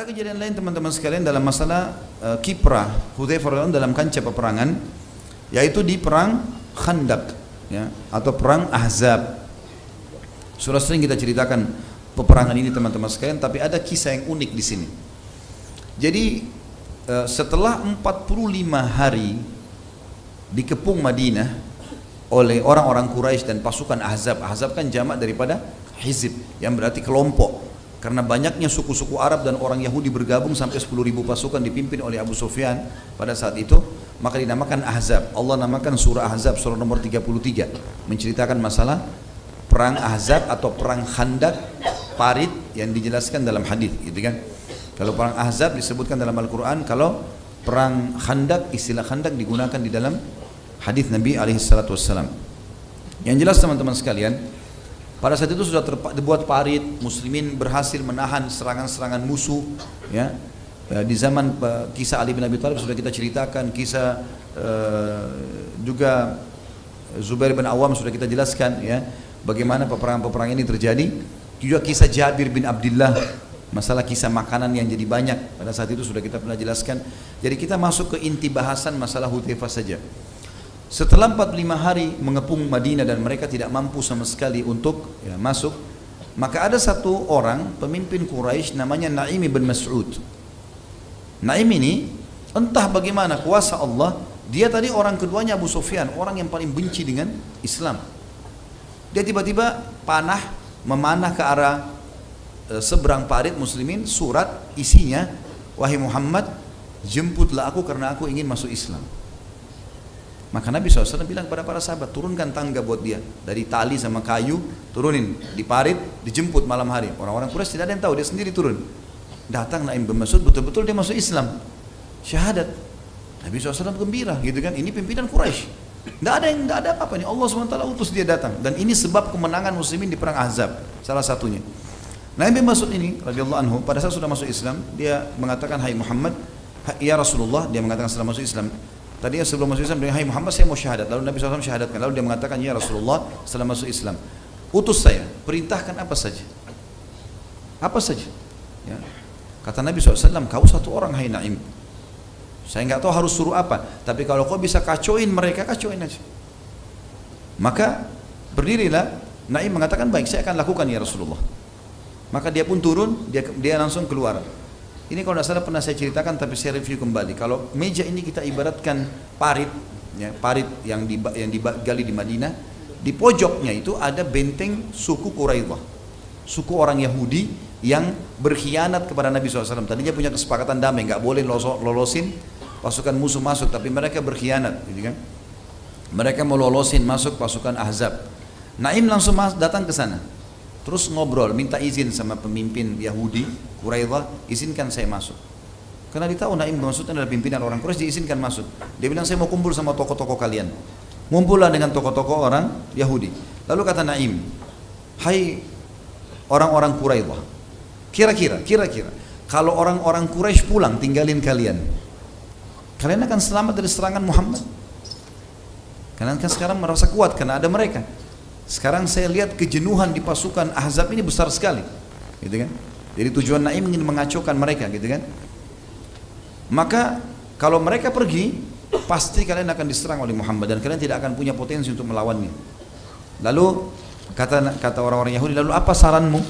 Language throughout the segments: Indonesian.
kejadian lain teman-teman sekalian dalam masalah kiprah Hudzaifah radhiyallahu anhu dalam kancah peperangan, yaitu di perang Khandaq, ya, atau perang Ahzab. Sudah sering kita ceritakan peperangan ini teman-teman sekalian, tapi ada kisah yang unik di sini. Jadi setelah 45 hari dikepung Madinah oleh orang-orang Quraisy dan pasukan Ahzab. Ahzab kan jamak daripada hizib, yang berarti kelompok. Karena banyaknya suku-suku Arab dan orang Yahudi bergabung sampai 10.000 pasukan dipimpin oleh Abu Sufyan pada saat itu, maka dinamakan Ahzab. Allah namakan surah Ahzab, surah nomor 33, menceritakan masalah perang Ahzab atau perang Khandaq, parit yang dijelaskan dalam hadis, gitu kan. Kalau perang Ahzab disebutkan dalam Al-Quran, kalau perang Khandaq, istilah Khandaq digunakan di dalam hadis Nabi alaihissalatu wassalam. Yang jelas teman-teman sekalian, pada saat itu sudah dibuat parit, muslimin berhasil menahan serangan-serangan musuh, ya. Di zaman kisah Ali bin Abi Thalib sudah kita ceritakan, kisah juga Zubair bin Awam sudah kita jelaskan, ya, bagaimana peperangan-peperangan ini terjadi. Juga kisah Jabir bin Abdullah, masalah kisah makanan yang jadi banyak, pada saat itu sudah kita pernah jelaskan. Jadi kita masuk ke inti bahasan masalah Hudzaifah saja. Setelah 45 hari mengepung Madinah dan mereka tidak mampu sama sekali untuk, ya, masuk, maka ada satu orang pemimpin Quraisy namanya Naim bin Mas'ud. Naim ini entah bagaimana kuasa Allah, dia tadi orang keduanya Abu Sufyan, orang yang paling benci dengan Islam. Dia tiba-tiba memanah ke arah seberang parit muslimin, surat isinya, wahai Muhammad, jemputlah aku karena aku ingin masuk Islam. Maka Nabi SAW bilang kepada para sahabat, turunkan tangga buat dia, dari tali sama kayu, turunin di parit, dijemput malam hari. Orang-orang Quraisy tidak ada yang tahu, dia sendiri turun. Datang Naim bin Mas'ud, betul-betul dia masuk Islam, syahadat. Nabi SAW gembira, gitu kan, ini pimpinan Quraisy. Tidak ada apa-apa nih, Allah SWT utus dia datang. Dan ini sebab kemenangan muslimin di perang Ahzab, salah satunya. Naim bin Mas'ud ini, radhiyallahu anhu, pada saat sudah masuk Islam, dia mengatakan, hai Muhammad, ya Rasulullah, dia mengatakan setelah masuk Islam. Tadinya sebelum masuk Islam, dia hai Muhammad, saya mau syahadat. Lalu Nabi SAW syahadatkan. Lalu dia mengatakan, ya Rasulullah, setelah masuk Islam, utus saya, perintahkan apa saja. Apa saja. Ya. Kata Nabi SAW, kau satu orang hai Naim. Saya nggak tahu harus suruh apa, tapi kalau kau bisa kacauin mereka, kacauin aja. Maka berdirilah. Naim mengatakan, baik, saya akan lakukan ya Rasulullah. Maka dia pun turun, dia langsung keluar. Ini kalau tidak salah pernah saya ceritakan, tapi saya review kembali. Kalau meja ini kita ibaratkan parit, ya, parit yang digali di Madinah, di pojoknya itu ada benteng suku Quraidah, suku orang Yahudi yang berkhianat kepada Nabi SAW. Tadinya punya kesepakatan damai, nggak boleh lolosin pasukan musuh masuk, tapi mereka berkhianat, gitu kan? Mereka mau lolosin masuk pasukan Ahzab. Naim langsung datang ke sana. Terus ngobrol, minta izin sama pemimpin Yahudi, Quraidah, izinkan saya masuk. Karena dia tahu Naim maksudnya adalah pimpinan orang Quraisy, diizinkan masuk. Dia bilang, saya mau kumpul sama tokoh-tokoh kalian. Ngumpullah dengan tokoh-tokoh orang Yahudi. Lalu kata Naim, hai orang-orang Quraidah, kira-kira, kalau orang-orang Quraisy pulang tinggalin kalian, kalian akan selamat dari serangan Muhammad? Kalian kan sekarang merasa kuat karena ada mereka. Sekarang saya lihat kejenuhan di pasukan Ahzab ini besar sekali, gitu kan? Jadi tujuan Naim ingin mengacaukan mereka, gitu kan? Maka kalau mereka pergi, pasti kalian akan diserang oleh Muhammad dan kalian tidak akan punya potensi untuk melawannya. Lalu kata orang-orang Yahudi, lalu apa saranmu?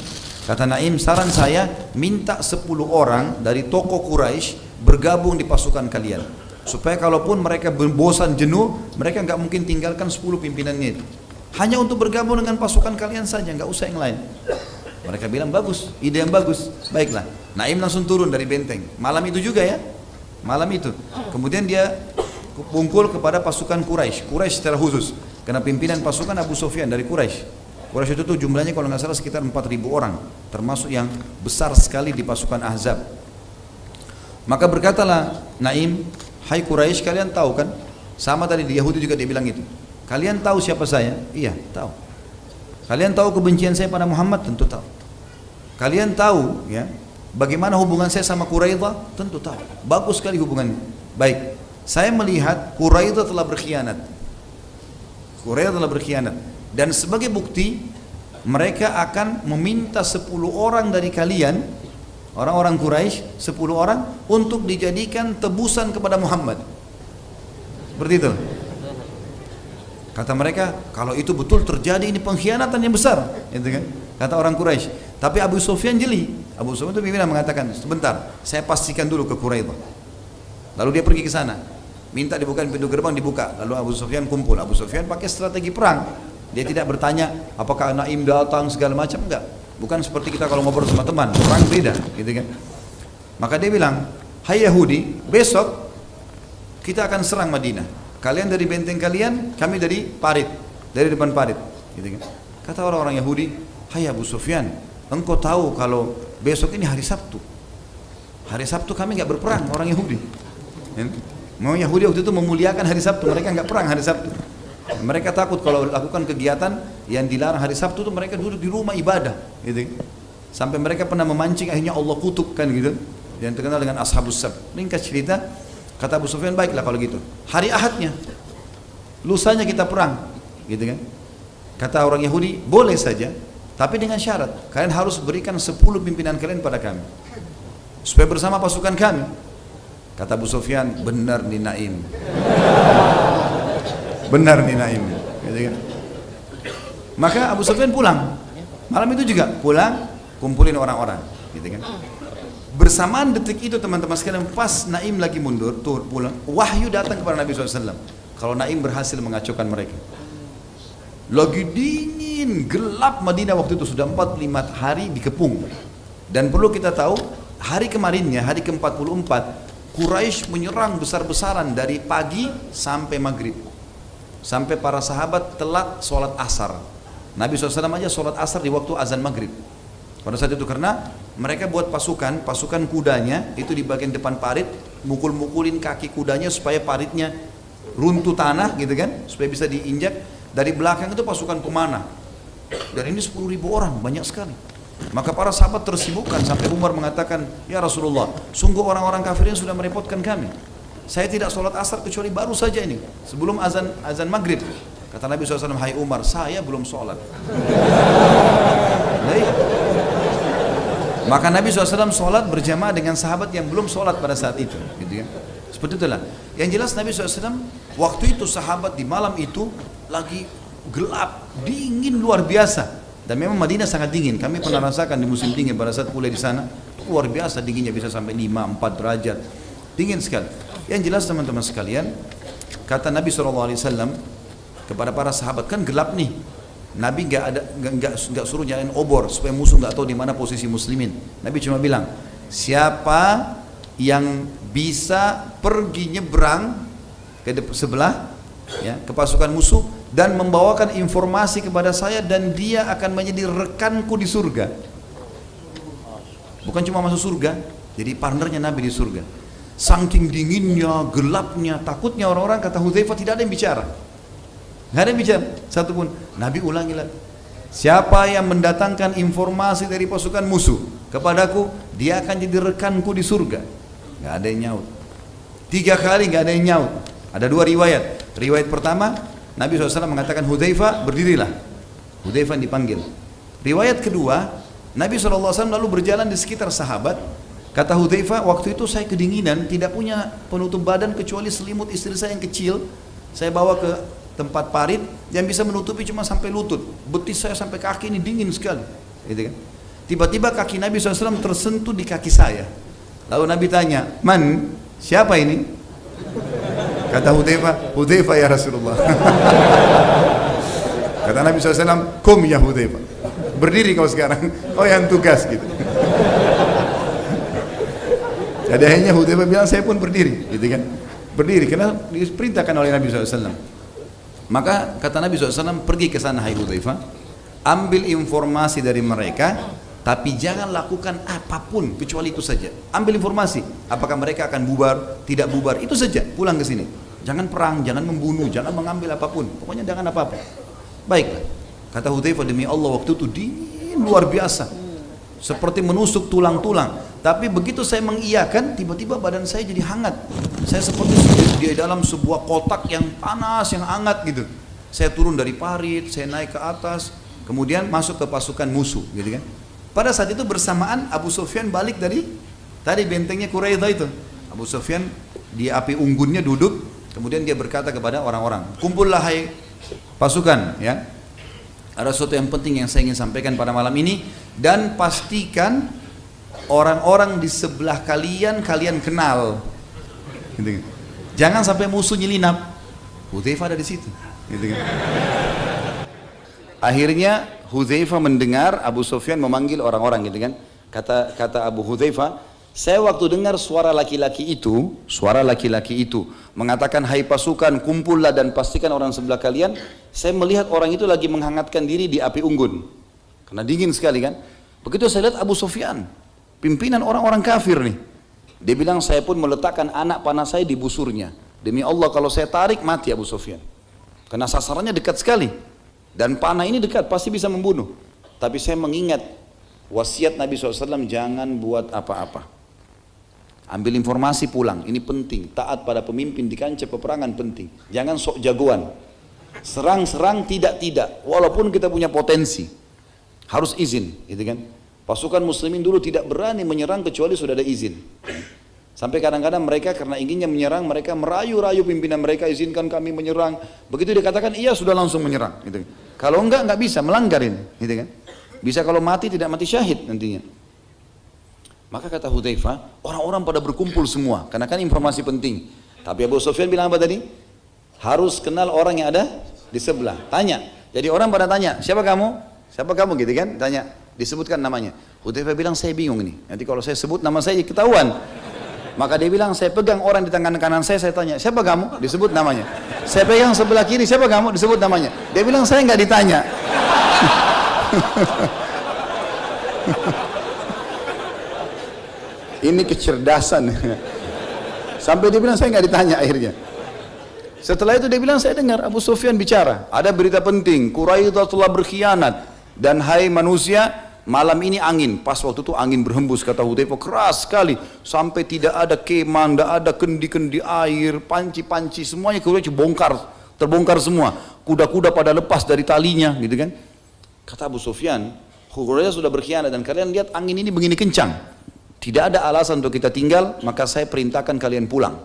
Kata Naim, saran saya minta 10 orang dari tokoh Quraisy bergabung di pasukan kalian, supaya kalaupun mereka bosan jenuh, mereka nggak mungkin tinggalkan 10 pimpinannya itu. Hanya untuk bergabung dengan pasukan kalian saja, nggak usah yang lain. Mereka bilang bagus, ide yang bagus. Baiklah, Naim langsung turun dari benteng. Malam itu juga ya, malam itu. Kemudian dia kumpul kepada pasukan Quraisy secara khusus. Karena pimpinan pasukan Abu Sufyan dari Quraisy. Quraisy itu jumlahnya kalau nggak salah sekitar 4.000 orang, termasuk yang besar sekali di pasukan Ahzab. Maka berkatalah Naim, hai Quraisy, kalian tahu kan? Sama tadi di Yahudi juga dia bilang itu. Kalian tahu siapa saya? Iya, tahu. Kalian tahu kebencian saya pada Muhammad? Tentu tahu. Kalian tahu, ya, bagaimana hubungan saya sama Quraidah? Tentu tahu. Bagus sekali hubungannya. Baik, saya melihat Quraidah telah berkhianat. Quraidah telah berkhianat. Dan sebagai bukti, mereka akan meminta 10 orang dari kalian Orang-orang Quraisy 10 orang untuk dijadikan tebusan kepada Muhammad. Seperti itu. Kata mereka, kalau itu betul terjadi ini pengkhianatan yang besar, gitu kan? Kata orang Quraisy. Tapi Abu Sufyan jeli. Abu Sufyan itu pimpinan mengatakan, sebentar, saya pastikan dulu ke Quraidah. Lalu dia pergi ke sana, minta dibukain pintu gerbang, dibuka. Lalu Abu Sufyan kumpul. Abu Sufyan pakai strategi perang. Dia tidak bertanya apakah Naim datang segala macam, enggak. Bukan seperti kita kalau ngobrol sama teman, perang beda, gitu kan? Maka dia bilang, hai Yahudi, besok kita akan serang Madinah. Kalian dari benteng kalian, kami dari parit, dari depan parit, gitu kan? Kata orang-orang Yahudi, hai Abu Sufyan, engkau tahu kalau besok ini hari Sabtu. Hari Sabtu kami nggak berperang, orang Yahudi. Mau Yahudi waktu itu memuliakan hari Sabtu, mereka nggak perang hari Sabtu. Mereka takut kalau lakukan kegiatan yang dilarang hari Sabtu itu mereka duduk di rumah ibadah, gitu. Sampai mereka pernah memancing, akhirnya Allah kutukkan gitu. Yang terkenal dengan Ashabus Sabt. Ringkas cerita, kata Abu Sufyan, baiklah kalau gitu. Hari Ahadnya, lusanya kita perang, gitu kan? Kata orang Yahudi, boleh saja, tapi dengan syarat, kalian harus berikan 10 pimpinan kalian pada kami, supaya bersama pasukan kami. Kata Abu Sufyan, benar nih Naim. Benar nih Naim, gitu kan? Maka Abu Sufyan pulang. Malam itu juga pulang, kumpulin orang-orang, gitu kan? Bersamaan detik itu teman-teman sekalian, pas Naim lagi mundur, pulang, wahyu datang kepada Nabi SAW. Kalau Naim berhasil mengacaukan mereka. Lagi dingin, gelap Madinah waktu itu, sudah 45 hari dikepung. Dan perlu kita tahu, hari kemarinnya, hari ke-44, Quraisy menyerang besar-besaran dari pagi sampai maghrib. Sampai para sahabat telat sholat asar. Nabi SAW aja sholat asar di waktu azan maghrib. Pada saat itu karena mereka buat pasukan kudanya itu di bagian depan parit, mukul-mukulin kaki kudanya supaya paritnya runtuh tanah gitu kan, supaya bisa diinjak. Dari belakang itu pasukan pemanah. Dan ini 10.000 orang, banyak sekali. Maka para sahabat tersibukkan sampai Umar mengatakan, ya Rasulullah, sungguh orang-orang kafir ini sudah merepotkan kami. Saya tidak sholat asar kecuali baru saja ini, sebelum azan maghrib. Kata Nabi SAW, hai Umar, saya belum sholat. Maka Nabi SAW sholat berjamaah dengan sahabat yang belum sholat pada saat itu, gitu kan? Seperti itulah. Yang jelas Nabi SAW waktu itu sahabat di malam itu lagi gelap, dingin luar biasa. Dan memang Madinah sangat dingin. Kami pernah rasakan di musim dingin pada saat kuliah di sana, luar biasa dinginnya, bisa sampai 5-4 derajat, dingin sekali. Yang jelas teman-teman sekalian, kata Nabi SAW kepada para sahabat, kan gelap nih. Nabi nggak suruh nyalain obor supaya musuh nggak tahu di mana posisi muslimin. Nabi cuma bilang, siapa yang bisa pergi nyebrang ke sebelah, ya, ke pasukan musuh dan membawakan informasi kepada saya, dan dia akan menjadi rekanku di surga. Bukan cuma masuk surga, jadi partnernya Nabi di surga. Saking dinginnya, gelapnya, takutnya orang-orang, kata Hudzaifah, tidak ada yang bicara. Nggak ada yang bicara, satu pun. Nabi ulangi lagi, siapa yang mendatangkan informasi dari pasukan musuh kepadaku, dia akan jadi rekanku di surga. Nggak ada yang nyaut. 3 kali nggak ada yang nyaut. Ada 2 riwayat. Riwayat pertama, Nabi SAW mengatakan, Hudzaifah berdirilah. Hudzaifah dipanggil. Riwayat kedua, Nabi SAW lalu berjalan di sekitar sahabat. Kata Hudzaifah, waktu itu saya kedinginan, tidak punya penutup badan kecuali selimut istri saya yang kecil. Saya bawa ke tempat parit yang bisa menutupi cuma sampai lutut. Betis saya sampai kaki ini dingin sekali, gitu kan? Tiba-tiba kaki Nabi SAW tersentuh di kaki saya. Lalu Nabi tanya, man, siapa ini? Kata Hudzaifah, Hudzaifah ya Rasulullah. Kata Nabi SAW, kum ya Hudzaifah, berdiri kau sekarang, kau yang tugas, gitu. Jadi akhirnya Hudzaifah bilang, saya pun berdiri, gitu kan? Berdiri, karena diperintahkan oleh Nabi SAW. Maka kata Nabi SAW, pergi ke sana hai Hudzaifah, ambil informasi dari mereka, tapi jangan lakukan apapun kecuali itu saja. Ambil informasi, apakah mereka akan bubar, tidak bubar, itu saja, pulang ke sini. Jangan perang, jangan membunuh, jangan mengambil apapun, pokoknya jangan apa-apa. Baiklah, kata Hudzaifah, demi Allah waktu itu dingin luar biasa, seperti menusuk tulang-tulang. Tapi begitu saya mengiyakan, tiba-tiba badan saya jadi hangat. Saya seperti di dalam sebuah kotak yang panas, yang hangat gitu. Saya turun dari parit, saya naik ke atas, kemudian masuk ke pasukan musuh, gitu kan. Pada saat itu bersamaan Abu Sufyan balik dari tadi bentengnya Quraidah itu. Abu Sufyan di api unggunnya duduk, kemudian dia berkata kepada orang-orang, kumpullah hai pasukan, ya. Ada sesuatu yang penting yang saya ingin sampaikan pada malam ini, dan pastikan orang-orang di sebelah kalian kenal. Gitu. Jangan sampai musuh nyelinap. Hudzaifah ada di situ. Gitu. Akhirnya Hudzaifah mendengar Abu Sufyan memanggil orang-orang, gitu kan. Kata Abu Hudzaifah, saya waktu dengar suara laki-laki itu mengatakan, hai pasukan, kumpullah dan pastikan orang sebelah kalian. Saya melihat orang itu lagi menghangatkan diri di api unggun, karena dingin sekali kan. Begitu saya lihat Abu Sufyan, pimpinan orang-orang kafir nih, dia bilang, saya pun meletakkan anak panah saya di busurnya. Demi Allah kalau saya tarik mati Abu Sufyan, karena sasarannya dekat sekali dan panah ini dekat, pasti bisa membunuh. Tapi saya mengingat wasiat Nabi SAW, jangan buat apa-apa, ambil informasi pulang, ini penting. Taat pada pemimpin di kancah peperangan penting. Jangan sok jagoan, serang tidak, walaupun kita punya potensi, harus izin, gitu kan. Pasukan muslimin dulu tidak berani menyerang kecuali sudah ada izin. Sampai kadang-kadang mereka karena inginnya menyerang, mereka merayu-rayu pimpinan mereka, izinkan kami menyerang. Begitu dikatakan iya, sudah langsung menyerang, gitu. Kalau enggak bisa, melanggar ini, gitu kan. Bisa kalau mati tidak mati syahid nantinya. Maka kata Hudzaifah, orang-orang pada berkumpul semua, karena kan informasi penting. Tapi Abu Sufyan bilang apa tadi? Harus kenal orang yang ada di sebelah. Tanya. Jadi orang pada tanya, siapa kamu? Siapa kamu, gitu kan? Tanya, disebutkan namanya. Hudzaifah bilang, saya bingung nih. Nanti kalau saya sebut nama saya ketahuan. Maka dia bilang, saya pegang orang di tangan kanan saya tanya, siapa kamu? Disebut namanya. Saya pegang sebelah kiri, siapa kamu? Disebut namanya. Dia bilang, saya nggak ditanya. Ini kecerdasan. Sampai dia bilang, saya nggak ditanya akhirnya. Setelah itu dia bilang, saya dengar Abu Sufyan bicara, ada berita penting, Quraidah telah berkhianat, dan hai manusia, malam ini angin. Pas waktu itu angin berhembus, kata Hudzaifah, keras sekali, sampai tidak ada kemah, tidak ada kendi-kendi air, panci-panci, semuanya Quraisy terbongkar semua. Kuda-kuda pada lepas dari talinya, gitu kan. Kata Abu Sufyan, Quraisy sudah berkhianat dan kalian lihat angin ini begini kencang. Tidak ada alasan untuk kita tinggal, maka saya perintahkan kalian pulang.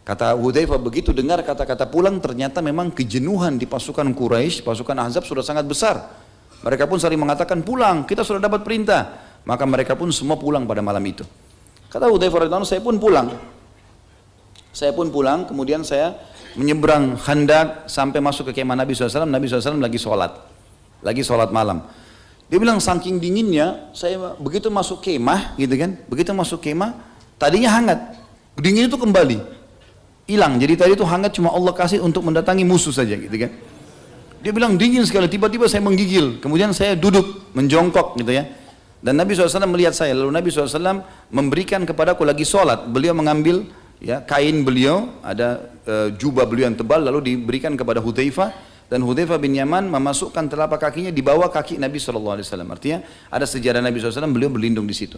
Kata Hudzaifah, begitu dengar kata-kata pulang, ternyata memang kejenuhan di pasukan Quraisy, pasukan Ahzab sudah sangat besar. Mereka pun saling mengatakan, pulang, kita sudah dapat perintah. Maka mereka pun semua pulang pada malam itu. Kata Hudzaifah radhiyallahu anhu, saya pun pulang. Saya pun pulang, kemudian saya menyeberang Khandaq sampai masuk ke kemah Nabi SAW. Nabi SAW lagi sholat malam. Dia bilang, saking dinginnya, saya begitu masuk kemah, gitu kan, begitu masuk kemah, tadinya hangat, dingin itu kembali, hilang. Jadi tadi itu hangat cuma Allah kasih untuk mendatangi musuh saja, gitu kan. Dia bilang dingin sekali, tiba-tiba saya menggigil, kemudian saya duduk, menjongkok, gitu ya. Dan Nabi SAW melihat saya, lalu Nabi SAW memberikan kepadaku lagi sholat. Beliau mengambil ya kain beliau, ada jubah beliau yang tebal, lalu diberikan kepada Hudzaifah. Dan Hudzaifah bin Yaman memasukkan telapak kakinya di bawah kaki Nabi SAW. Artinya ada sejarah Nabi SAW, beliau berlindung di situ.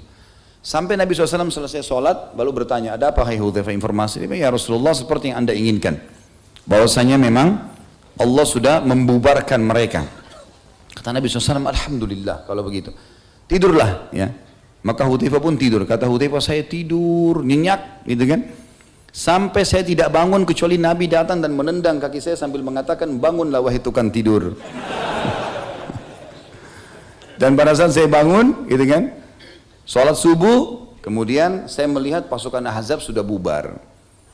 Sampai Nabi SAW selesai sholat, lalu bertanya, ada apa hai Hudzaifah, informasi? Dia bilang, ya Rasulullah, seperti yang anda inginkan, bahwasanya memang Allah sudah membubarkan mereka. Kata Nabi SAW, alhamdulillah kalau begitu. Tidurlah, ya. Maka Hudzaifah pun tidur. Kata Hudzaifah, saya tidur nyenyak, gitu kan. Sampai saya tidak bangun kecuali Nabi datang dan menendang kaki saya sambil mengatakan, bangunlah wahai tukang tidur. Dan pada saat saya bangun, gitu kan, sholat subuh, kemudian saya melihat pasukan Ahzab sudah bubar.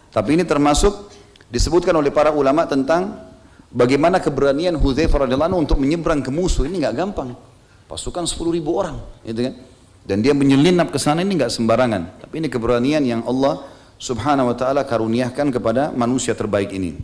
Tapi ini termasuk disebutkan oleh para ulama tentang bagaimana keberanian Hudzaifah radhiyallahu anhu untuk menyeberang ke musuh. Ini nggak gampang. Pasukan 10.000 orang, gitu kan. Dan dia menyelinap ke sana, ini nggak sembarangan. Tapi ini keberanian yang Allah Subhanahu wa ta'ala karuniakan kepada manusia terbaik ini.